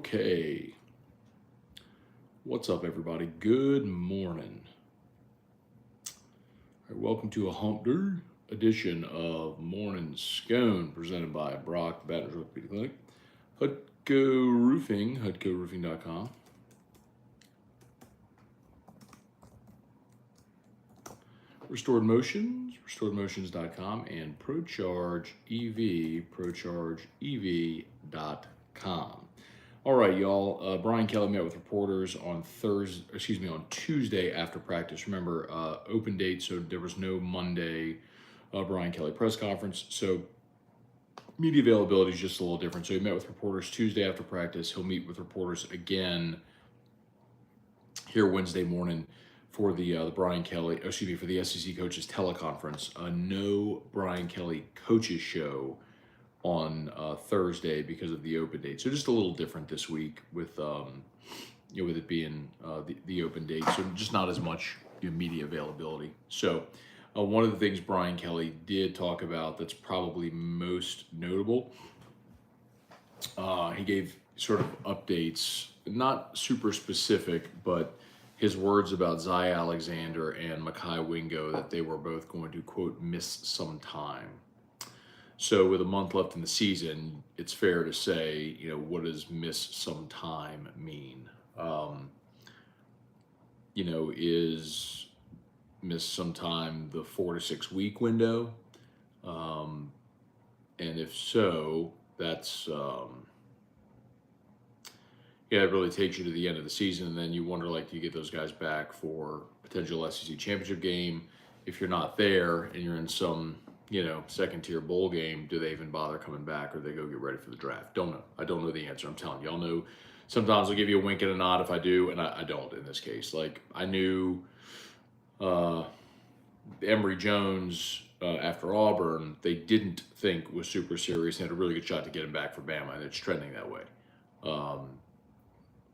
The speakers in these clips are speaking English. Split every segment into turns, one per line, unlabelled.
Okay. What's up, everybody? Good morning. All right, welcome to a hump day edition of Morning Scone, presented by Brock, the Baton Rouge Orthopedic Clinic, Hutco Roofing, hutcoroofing.com. Restored Motions, restoredmotions.com, and ProCharge EV, ProChargeEV.com. All right, y'all. Brian Kelly met with reporters on on Tuesday after practice. Remember, open date, so there was no Monday Brian Kelly press conference. So media availability is just a little different. So he met with reporters Tuesday after practice. He'll meet with reporters again here Wednesday morning for the Brian Kelly, for the SEC coaches teleconference. No Brian Kelly coaches show on Thursday because of the open date. So just a little different this week with with it being the open date. So just not as much media availability. So one of the things Brian Kelly did talk about that's probably most notable, he gave sort of updates, not super specific, but his words about Zy Alexander and Mekhi Wingo, that they were both going to, quote, miss some time. So with a month left in the season, it's fair to say, what does miss some time mean? Is miss some time the 4 to 6 week window? And if so, that's, it really takes you to the end of the season, and then you wonder, do you get those guys back for potential SEC championship game? If you're not there and you're in some second tier bowl game, do they even bother coming back, or do they go get ready for the draft? Don't know. I don't know the answer. I'm telling you. Y'all know sometimes I'll give you a wink and a nod if I do, and I don't in this case. I knew Emory Jones after Auburn, they didn't think was super serious and had a really good shot to get him back for Bama, and it's trending that way. I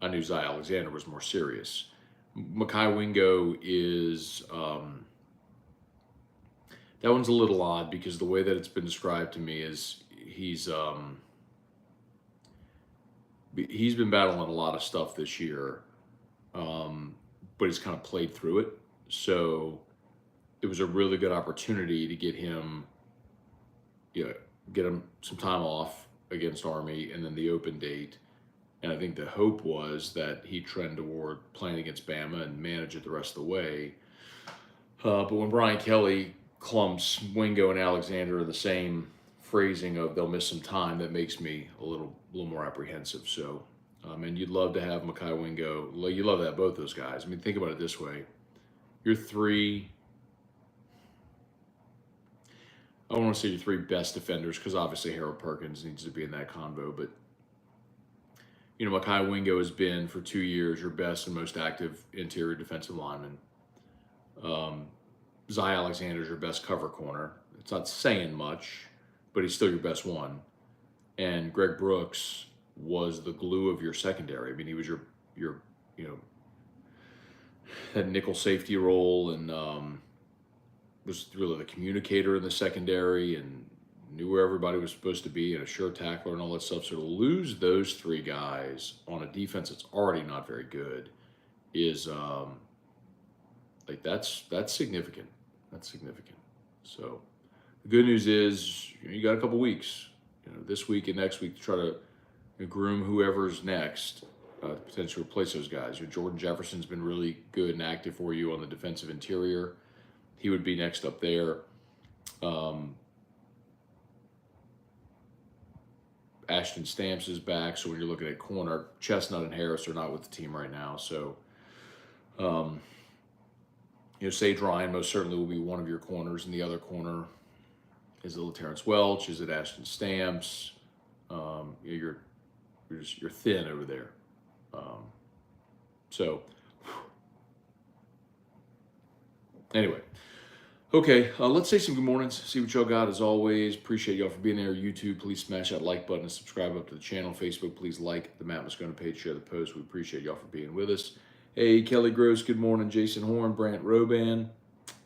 knew Zy Alexander was more serious. Mekhi Wingo is... that one's a little odd because the way that it's been described to me is he's been battling a lot of stuff this year, but he's kind of played through it. So it was a really good opportunity to get him some time off against Army and then the open date. And I think the hope was that he'd trend toward playing against Bama and manage it the rest of the way. But when Brian Kelly clumps Wingo and Alexander in the same phrasing of they'll miss some time, that makes me a little more apprehensive. So, and you'd love to have Mekhi Wingo. You love to have both those guys. I mean, think about it this way: your three. I don't want to say your three best defenders because obviously Harold Perkins needs to be in that convo, but Mekhi Wingo has been for 2 years your best and most active interior defensive lineman. Zy Alexander is your best cover corner. It's not saying much, but he's still your best one. And Greg Brooks was the glue of your secondary. I mean, he was your that nickel safety role and was really the communicator in the secondary and knew where everybody was supposed to be and a sure tackler and all that stuff. So to lose those three guys on a defense that's already not very good is that's significant. That's significant. So the good news is you got a couple weeks, this week and next week to try to groom whoever's next to potentially replace those guys. Jordan Jefferson's been really good and active for you on the defensive interior. He would be next up there. Ashton Stamps is back, so when you're looking at corner, Chestnut and Harris are not with the team right now. So, Sage Ryan most certainly will be one of your corners, and the other corner is little Terrence Welch. Is it Ashton Stamps? You're thin over there. Anyway. Okay, let's say some good mornings, see what y'all got. As always, appreciate y'all for being there. YouTube, please smash that like button and subscribe up to the channel. Facebook, please like the Matt Moscona page, share the post. We appreciate y'all for being with us. Hey, Kelly Gross, good morning. Jason Horn, Brant Roban.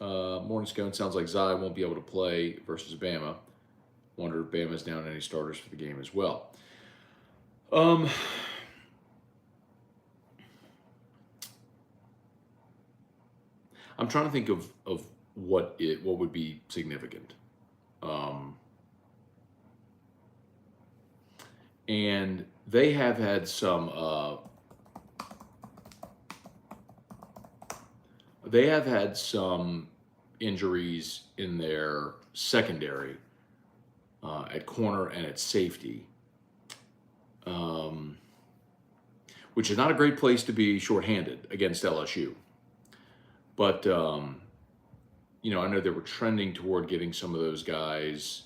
Morning Scone, sounds like Zy won't be able to play versus Bama. Wonder if Bama's down any starters for the game as well. I'm trying to think of what would be significant. And they have had some injuries in their secondary at corner and at safety, which is not a great place to be shorthanded against LSU. But I know they were trending toward getting some of those guys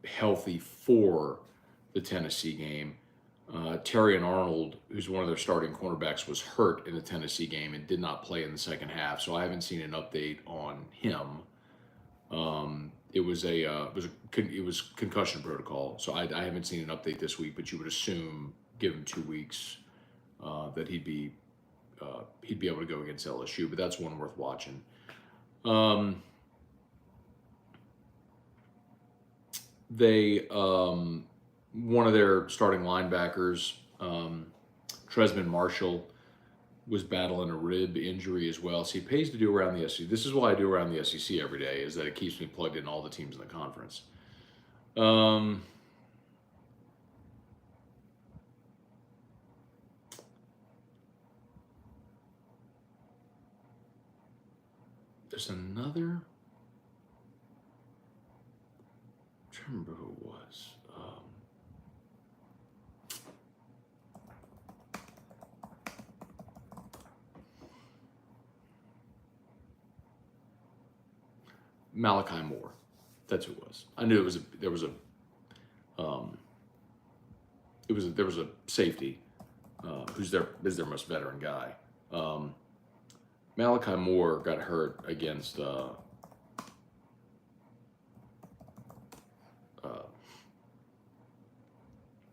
healthy for the Tennessee game. Terry and Arnold, who's one of their starting cornerbacks, was hurt in the Tennessee game and did not play in the second half. So I haven't seen an update on him. It was concussion protocol. So I haven't seen an update this week, but you would assume, given 2 weeks, that he'd be able to go against LSU. But that's one worth watching. One of their starting linebackers, Tresman Marshall, was battling a rib injury as well. So he pays to do around the SEC. This is why I do around the SEC every day, is that it keeps me plugged in all the teams in the conference. There's another. I'm trying to remember who it was. Malachi Moore. That's who it was. I knew there was a safety who's their most veteran guy. Malachi Moore got hurt against A&M.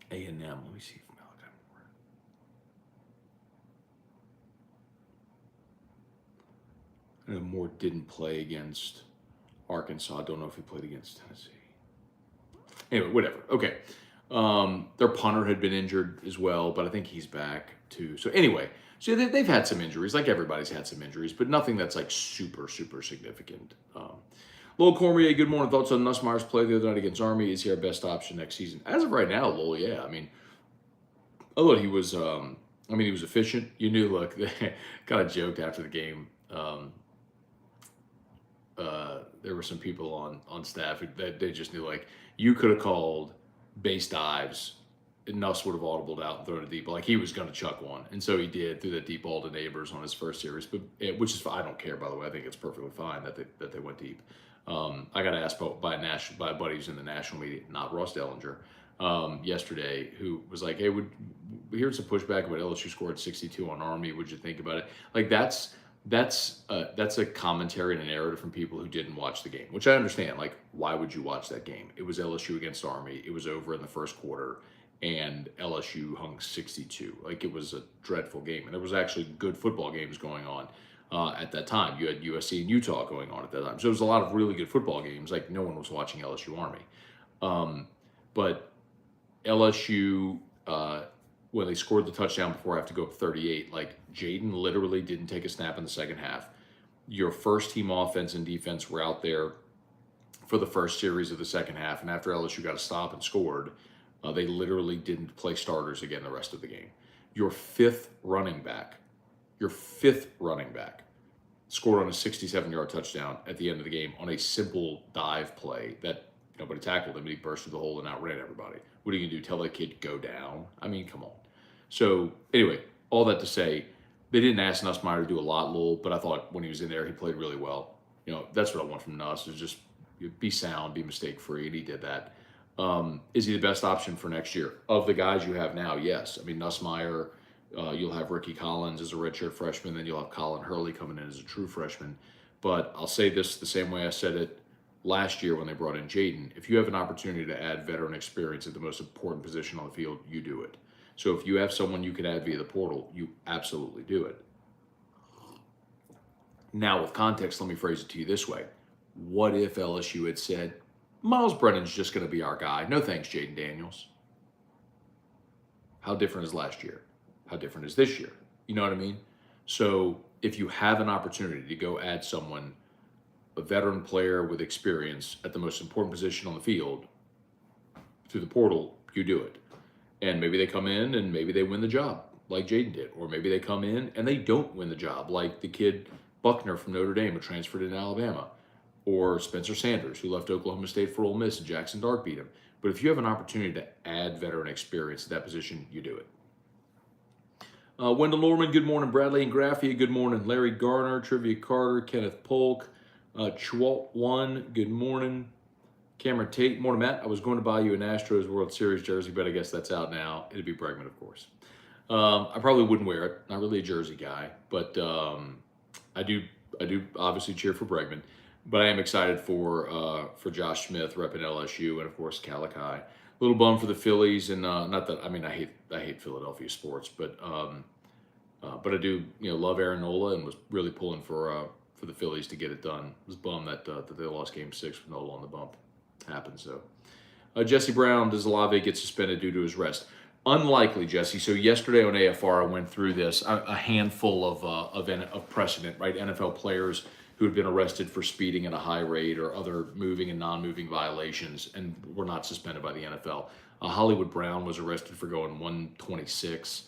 Let me see if Malachi Moore. I know Moore didn't play against Arkansas. I don't know if he played against Tennessee. Anyway, whatever. Okay. Their punter had been injured as well, but I think he's back too. So anyway, so they've had some injuries, like everybody's had some injuries, but nothing that's like super, super significant. Lowell Cormier, good morning. Thoughts on Nussmeier's play the other night against Army? Is he our best option next season? As of right now, Lowell, yeah. I mean, I thought he was, he was efficient. You knew, look, they kind of joked after the game. There were some people on staff that they just knew, like, you could have called base dives and Nuss would have audibled out and thrown a deep ball. Like, he was going to chuck one. And so he did, threw that deep ball to Neighbors on his first series, which is, I don't care, by the way. I think it's perfectly fine that they went deep. I got asked by a buddy who's in the national media, not Ross Dellinger, yesterday, who was like, hey, we heard some pushback about LSU scored 62 on Army. What'd you think about it? Like, that's a commentary and a narrative from people who didn't watch the game, which I understand. Like, why would you watch that game? It was LSU against Army. It was over in the first quarter, and LSU hung 62. Like, it was a dreadful game. And there was actually good football games going on at that time. You had USC and Utah going on at that time. So there was a lot of really good football games. Like, no one was watching LSU Army. But LSU, when they scored the touchdown before I have to go up 38, like, Jaden literally didn't take a snap in the second half. Your first team offense and defense were out there for the first series of the second half, and after LSU got a stop and scored, they literally didn't play starters again the rest of the game. Your fifth running back scored on a 67-yard touchdown at the end of the game on a simple dive play that nobody tackled him, and he burst through the hole and outran everybody. What are you going to do, tell that kid to go down? I mean, come on. So anyway, all that to say, they didn't ask Nussmeier to do a lot, Lowell, but I thought when he was in there, he played really well. That's what I want from Nuss, is just be sound, be mistake-free, and he did that. Is he the best option for next year? Of the guys you have now, yes. I mean, Nussmeier, you'll have Ricky Collins as a redshirt freshman, then you'll have Colin Hurley coming in as a true freshman. But I'll say this the same way I said it last year when they brought in Jaden. If you have an opportunity to add veteran experience at the most important position on the field, you do it. So if you have someone you can add via the portal, you absolutely do it. Now, with context, let me phrase it to you this way. What if LSU had said, Miles Brennan's just going to be our guy. No thanks, Jaden Daniels. How different is last year? How different is this year? You know what I mean? So if you have an opportunity to go add someone, a veteran player with experience at the most important position on the field through the portal, you do it. And maybe they come in and maybe they win the job like Jaden did. Or maybe they come in and they don't win the job like the kid Buckner from Notre Dame who transferred in Alabama. Or Spencer Sanders who left Oklahoma State for Ole Miss and Jackson Dart beat him. But if you have an opportunity to add veteran experience to that position, you do it. Wendell Norman, good morning. Bradley and Graffia, good morning. Larry Garner, Trivia Carter, Kenneth Polk, Chwalt1, good morning. Cameron Tate, morning, Matt. I was going to buy you an Astros World Series jersey, but I guess that's out now. It'd be Bregman, of course. I probably wouldn't wear it. Not really a jersey guy, but I do obviously cheer for Bregman. But I am excited for Josh Smith repping LSU and of course Calici. A little bummed for the Phillies, and not that I hate Philadelphia sports, but I do love Aaron Nola and was really pulling for the Phillies to get it done. I was bummed that they lost Game 6 with Nola on the bump. Happened so. Jesse Brown, does Olave get suspended due to his rest? Unlikely, Jesse. So yesterday on AFR, I went through this a handful of precedent, right? NFL players who had been arrested for speeding at a high rate or other moving and non-moving violations and were not suspended by the NFL. Hollywood Brown was arrested for going 126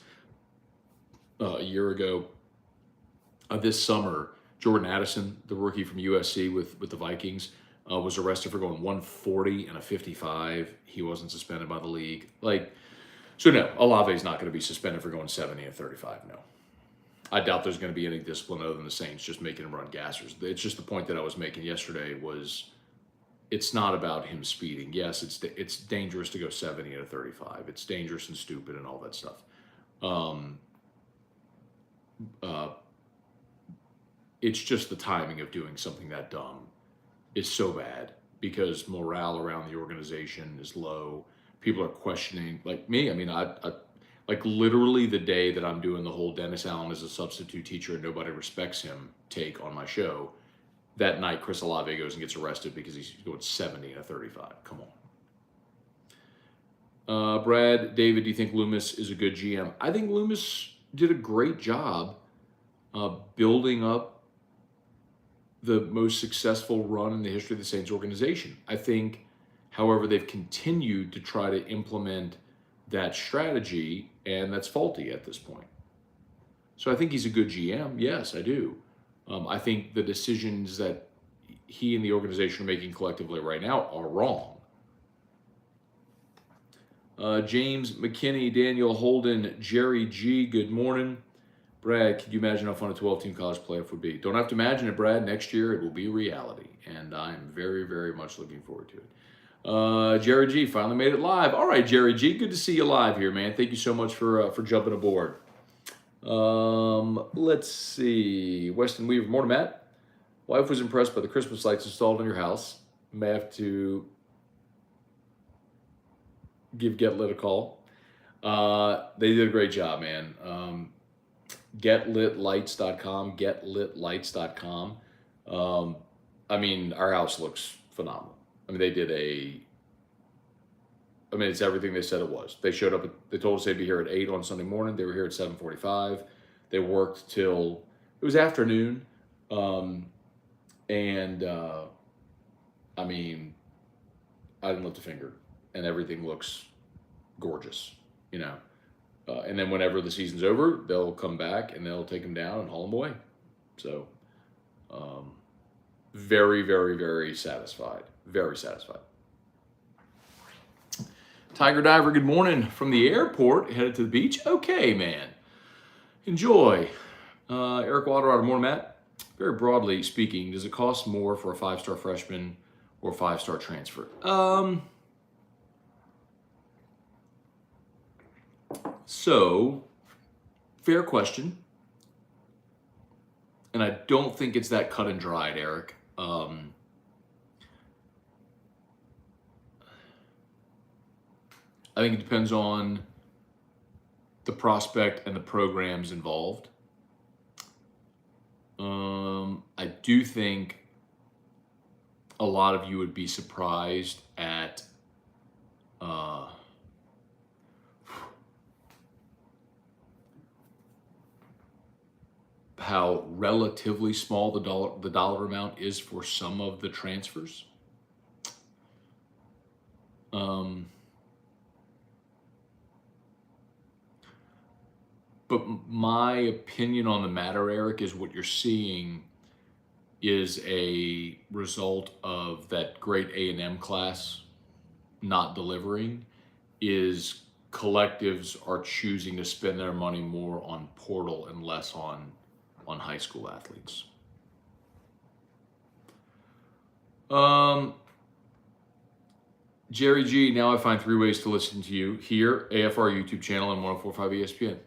a year ago. This summer, Jordan Addison, the rookie from USC with the Vikings, was arrested for going 140 and a 55. He wasn't suspended by the league. So no, Olave is not going to be suspended for going 70 and 35. No. I doubt there's going to be any discipline other than the Saints just making him run gassers. It's just the point that I was making yesterday was it's not about him speeding. Yes, it's dangerous to go 70 at a 35. It's dangerous and stupid and all that stuff. It's just the timing of doing something that dumb is so bad because morale around the organization is low. People are questioning, like me. I mean, I like literally the day that I'm doing the whole Dennis Allen as a substitute teacher and nobody respects him take on my show, that night Chris Olave goes and gets arrested because he's going 70 and a 35. Come on. Brad, David, do you think Loomis is a good GM? I think Loomis did a great job building up the most successful run in the history of the Saints organization. I think, however, they've continued to try to implement that strategy, and that's faulty at this point. So I think he's a good GM. Yes, I do. I think the decisions that he and the organization are making collectively right now are wrong. James McKinney, Daniel Holden, Jerry G, good morning. Brad, could you imagine how fun a 12-team college playoff would be? Don't have to imagine it, Brad. Next year it will be reality, and I'm very, very much looking forward to it. Jerry G finally made it live. All right, Jerry G, good to see you live here, man. Thank you so much for jumping aboard. Let's see. Weston Weaver, morning, Matt. Wife was impressed by the Christmas lights installed in your house. May have to give Get Lit a call. They did a great job, man. GetLitLights.com, GetLitLights.com. I mean, our house looks phenomenal. I mean, it's everything they said it was. They showed up, they told us they'd be here at 8 on Sunday morning. They were here at 7:45. They worked till, it was afternoon. I mean, I didn't lift a finger. And everything looks gorgeous, you know. And then whenever the season's over, they'll come back and they'll take them down and haul them away. So, very, very, very satisfied. Very satisfied. Tiger Diver, good morning from the airport, headed to the beach. Okay, man. Enjoy. Eric Waterwater, morning, Matt. Very broadly speaking, does it cost more for a 5-star freshman or a 5-star transfer? So, fair question. And I don't think it's that cut and dried, Eric. I think it depends on the prospect and the programs involved. I do think a lot of you would be surprised at how relatively small the dollar amount is for some of the transfers. But my opinion on the matter, Eric, is what you're seeing is a result of that great A&M class not delivering, is collectives are choosing to spend their money more on portal and less on high school athletes. Jerry G, now I find 3 ways to listen to you here, AFR YouTube channel and 104.5 ESPN.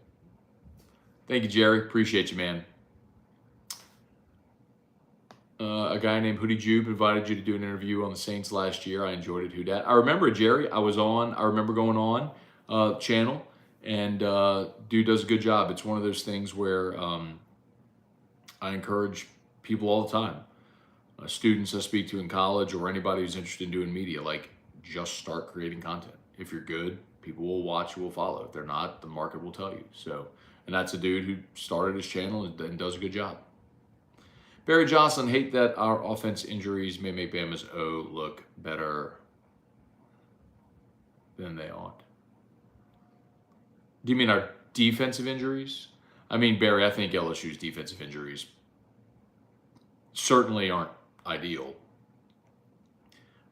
Thank you, Jerry. Appreciate you, man. A guy named Hoodie Jube invited you to do an interview on the Saints last year. I enjoyed it. Who dat? I remember, Jerry. I remember going on channel, and dude does a good job. It's one of those things where I encourage people all the time, students I speak to in college or anybody who's interested in doing media, like, just start creating content. If you're good, people will watch, will follow. If they're not, the market will tell you. So, and that's a dude who started his channel and does a good job. Barry Johnson, hate that our offense injuries may make Bama's O look better than they ought. Do you mean our defensive injuries? I mean, Barry, I think LSU's defensive injuries certainly aren't ideal.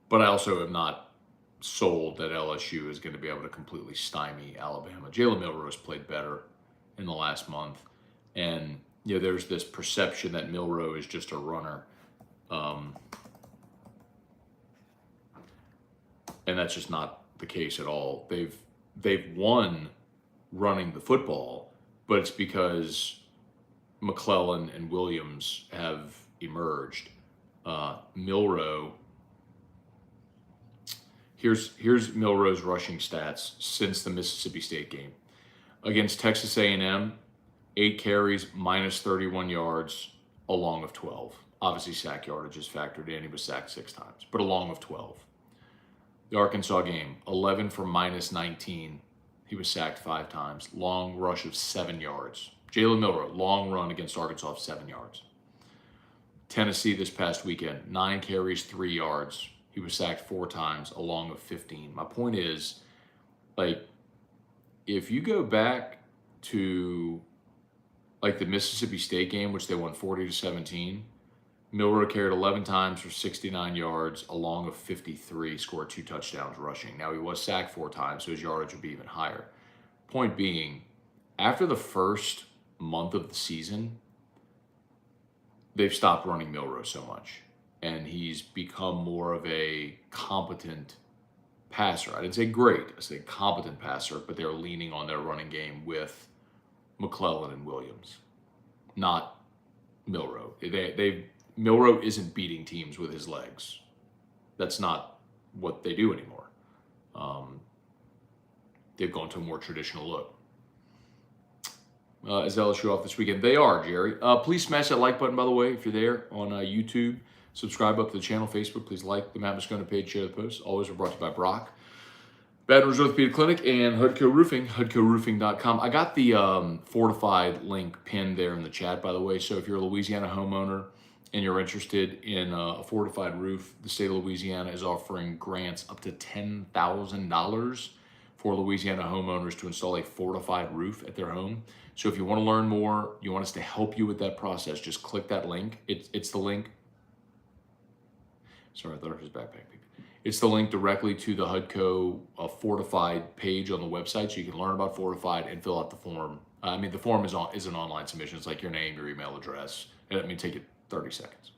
But I also am not sold that LSU is going to be able to completely stymie Alabama. Jalen Milroe's played better in the last month. And there's this perception that Milroe is just a runner. And that's just not the case at all. They've won running the football, but it's because McClellan and Williams have emerged. Milroe, here's Milroe's rushing stats since the Mississippi State game. Against Texas A&M, 8 carries, minus 31 yards, a long of 12. Obviously, sack yardage is factored in. He was sacked 6 times, but a long of 12. The Arkansas game, 11 for minus 19. He was sacked 5 times. Long rush of 7 yards. Jalen Milroe, long run against Arkansas of 7 yards. Tennessee this past weekend, 9 carries, 3 yards. He was sacked 4 times, a long of 15. My point is, like, if you go back to like the Mississippi State game, which they won 40-17, Milroe carried 11 times for 69 yards, a long of 53, scored 2 touchdowns rushing. Now, he was sacked 4 times, so his yardage would be even higher. Point being, after the first month of the season, they've stopped running Milroe so much, and he's become more of a competent passer. I didn't say great, I said competent passer, but they're leaning on their running game with McClellan and Williams, not Milroe. Milroe isn't beating teams with his legs. That's not what they do anymore. They've gone to a more traditional look. Is LSU off this weekend? They are, Jerry. Please smash that like button, by the way, if you're there on YouTube. Subscribe up to the channel, Facebook. Please like the Matt Moscona page, share the post. Always are brought to you by Brock, Baton Rouge Orthopedic Clinic, and Hudco Roofing, hudcoroofing.com. I got the Fortified link pinned there in the chat, by the way. So if you're a Louisiana homeowner and you're interested in a fortified roof, the state of Louisiana is offering grants up to $10,000 for Louisiana homeowners to install a fortified roof at their home. So if you want to learn more, you want us to help you with that process, just click that link. It's the link. Sorry, I thought it was backpack. It's the link directly to the Hudco Fortified page on the website, so you can learn about Fortified and fill out the form. The form is an online submission. It's like your name, your email address. And it may take you 30 seconds.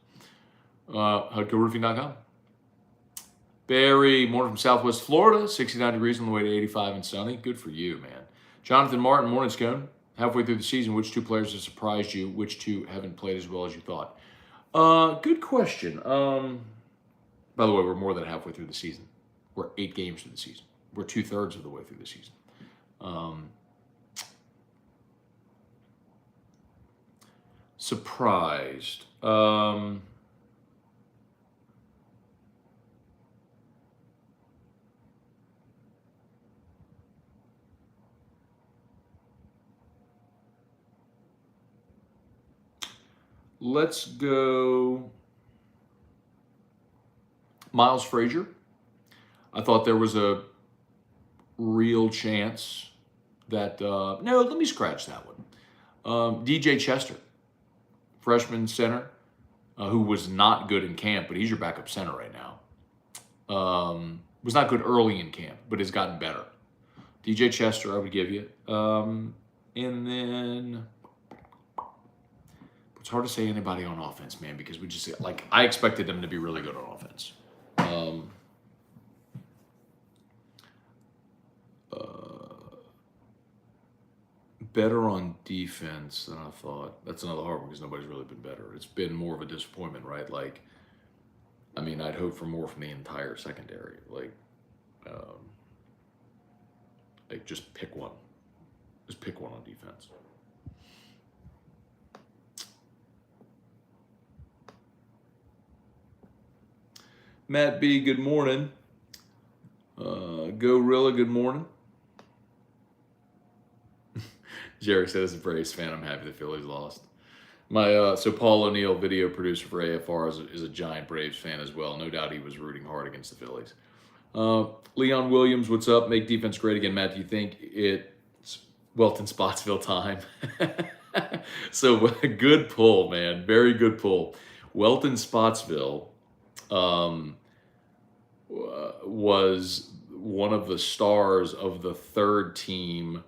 HudcoRoofing.com. Barry, morning from Southwest Florida, 69 degrees on the way to 85 and sunny. Good for you, man. Jonathan Martin, morning, Scone. Halfway through the season, which 2 players have surprised you? Which 2 haven't played as well as you thought? Good question. By the way, we're more than halfway through the season. We're 8 games through the season. We're 2/3 of the way through the season. Surprised. let's go Miles Frazier. I thought there was a real chance that, no, let me scratch that one. DJ Chester, freshman center, who was not good in camp, but he's your backup center right now. Was not good early in camp, but has gotten better. DJ Chester, I would give you. And then it's hard to say anybody on offense, man, because we just, like, I expected them to be really good on offense. Better on defense than I thought. That's another hard one because nobody's really been better. It's been more of a disappointment, right? Like, I mean, I'd hope for more from the entire secondary. Like just pick one. Just pick one on defense. Matt B, good morning. Gorilla, good morning. Jerry said, as a Braves fan, I'm happy the Phillies lost. So Paul O'Neill, video producer for AFR, is a giant Braves fan as well. No doubt he was rooting hard against the Phillies. Leon Williams, what's up? Make defense great again. Matt, do you think it's Welton Spotsville time? So good pull, man. Very good pull. Welton Spotsville was one of the stars of the third team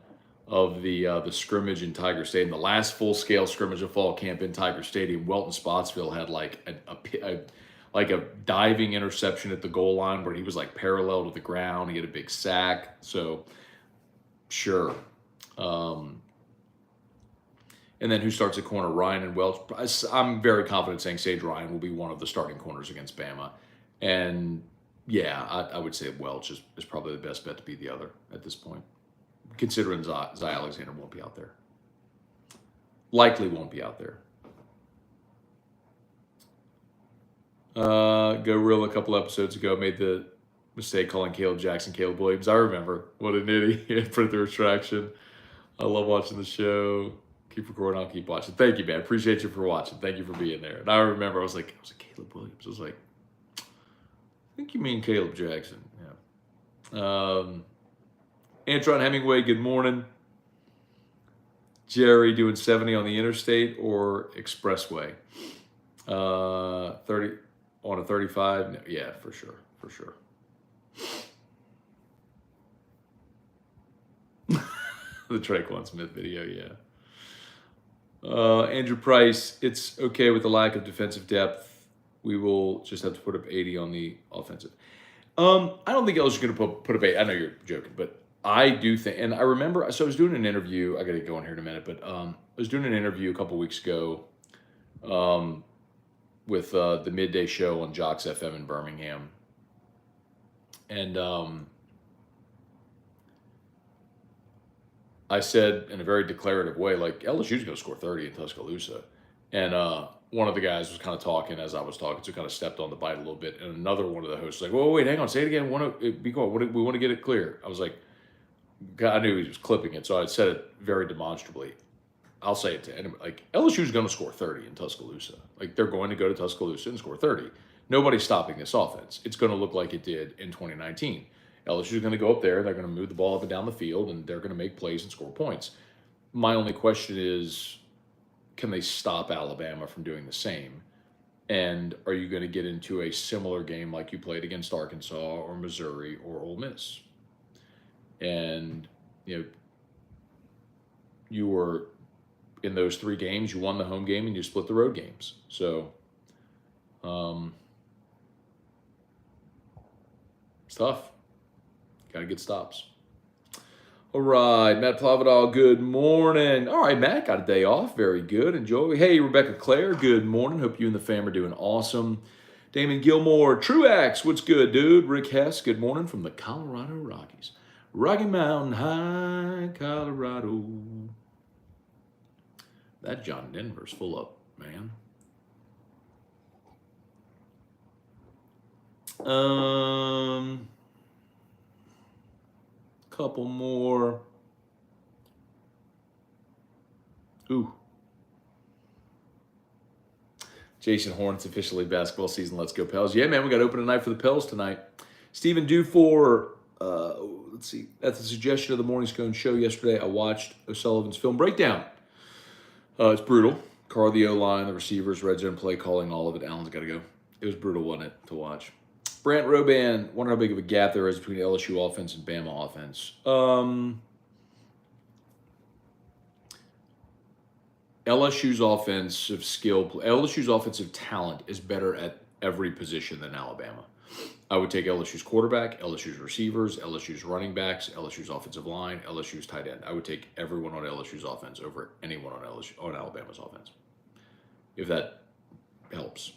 of the scrimmage in Tiger Stadium. The last full-scale scrimmage of fall camp in Tiger Stadium, Welton Spotsville had like a diving interception at the goal line where he was like parallel to the ground. He had a big sack. So, sure. And then who starts at corner? Ryan and Welch. I'm very confident saying Sage Ryan will be one of the starting corners against Bama. And yeah, I would say Welch is probably the best bet to be the other at this point, considering Zy Alexander won't be out there. Likely won't be out there. Gorilla a couple episodes ago made the mistake calling Caleb Jackson Caleb Williams. I remember. What an idiot for the retraction. I love watching the show. Keep recording. I'll keep watching. Thank you, man. Appreciate you for watching. Thank you for being there. And I remember I was like Caleb Williams. I was like, I think you mean Caleb Jackson. Yeah. Antron Hemingway, good morning. Jerry doing 70 on the interstate or expressway? 30 on a 35? No, yeah, for sure. The Traquan Smith video, yeah. Andrew Price, it's okay with the lack of defensive depth. We will just have to put up 80 on the offensive. I don't think LSU's going to put up 80. I know you're joking, but I do think, and I remember, so I was doing an interview, I got to go in here in a minute, but I was doing an interview a couple weeks ago with the midday show on Jocks FM in Birmingham. And I said in a very declarative way, like, LSU's going to score 30 in Tuscaloosa. And one of the guys was kind of talking as I was talking, so kind of stepped on the bite a little bit. And another one of the hosts was like, whoa, wait, hang on, say it again. Be quiet. We want to get it clear. I was like, I knew he was clipping it, so I said it very demonstrably. I'll say it to anybody. Like, LSU's going to score 30 in Tuscaloosa. Like, they're going to go to Tuscaloosa and score 30. Nobody's stopping this offense. It's going to look like it did in 2019. LSU's going to go up there, they're going to move the ball up and down the field, and they're going to make plays and score points. My only question is, can they stop Alabama from doing the same? And are you going to get into a similar game like you played against Arkansas or Missouri or Ole Miss? And, you were in those 3 games, you won the home game and you split the road games. So, it's tough. Got to get stops. All right, Matt Plavidal, good morning. All right, Matt, got a day off. Very good. Enjoy. Hey, Rebecca Claire, good morning. Hope you and the fam are doing awesome. Damon Gilmore, Truax, what's good, dude? Rick Hess, good morning from the Colorado Rockies. Rocky Mountain High, Colorado. That John Denver's full up, man. Couple more. Ooh. Jason Horn, it's officially basketball season. Let's go, Pels. Yeah, man, we got open night for the Pels tonight. Stephen Dufour, let's see. At the suggestion of the Morning Scone show yesterday, I watched O'Sullivan's film breakdown. It's brutal. Carl, the O-line, the receivers, red zone play calling, all of it. Allen's got to go. It was brutal, wasn't it, to watch? Brant Roban, wonder how big of a gap there is between LSU offense and Bama offense. LSU's offensive skill, LSU's offensive talent is better at every position than Alabama. I would take LSU's quarterback, LSU's receivers, LSU's running backs, LSU's offensive line, LSU's tight end. I would take everyone on LSU's offense over anyone on Alabama's offense, if that helps.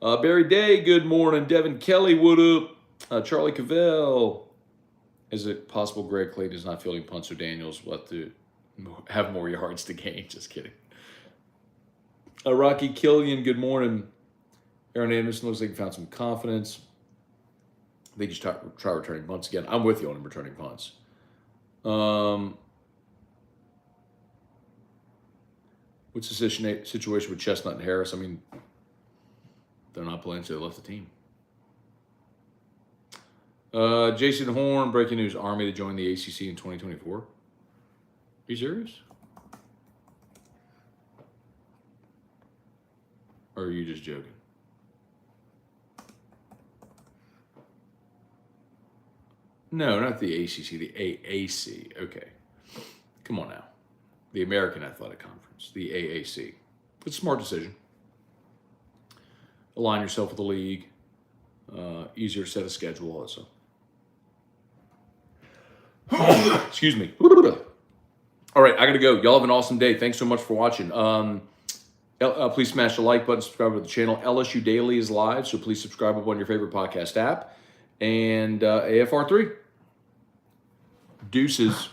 Barry Day, good morning. Devin Kelly, what up? Charlie Cavell, is it possible Greg Clayton is not fielding punts, so Daniels will have to have more yards to gain? Just kidding. Rocky Killian, good morning. Aaron Anderson looks like he found some confidence. They just try returning punts again. I'm with you on him returning punts. What's the situation with Chestnut and Harris? I mean, they're not playing, so they left the team. Jason Horn, breaking news. Army to join the ACC in 2024. Are you serious? Or are you just joking? No, not the ACC, the AAC. Okay. Come on now. The American Athletic Conference, the AAC. It's a smart decision. Align yourself with the league. Easier to set a schedule also. Excuse me. All right, I got to go. Y'all have an awesome day. Thanks so much for watching. Please smash the like button, subscribe to the channel. LSU Daily is live, so please subscribe up on your favorite podcast app. And AFR3. Deuces.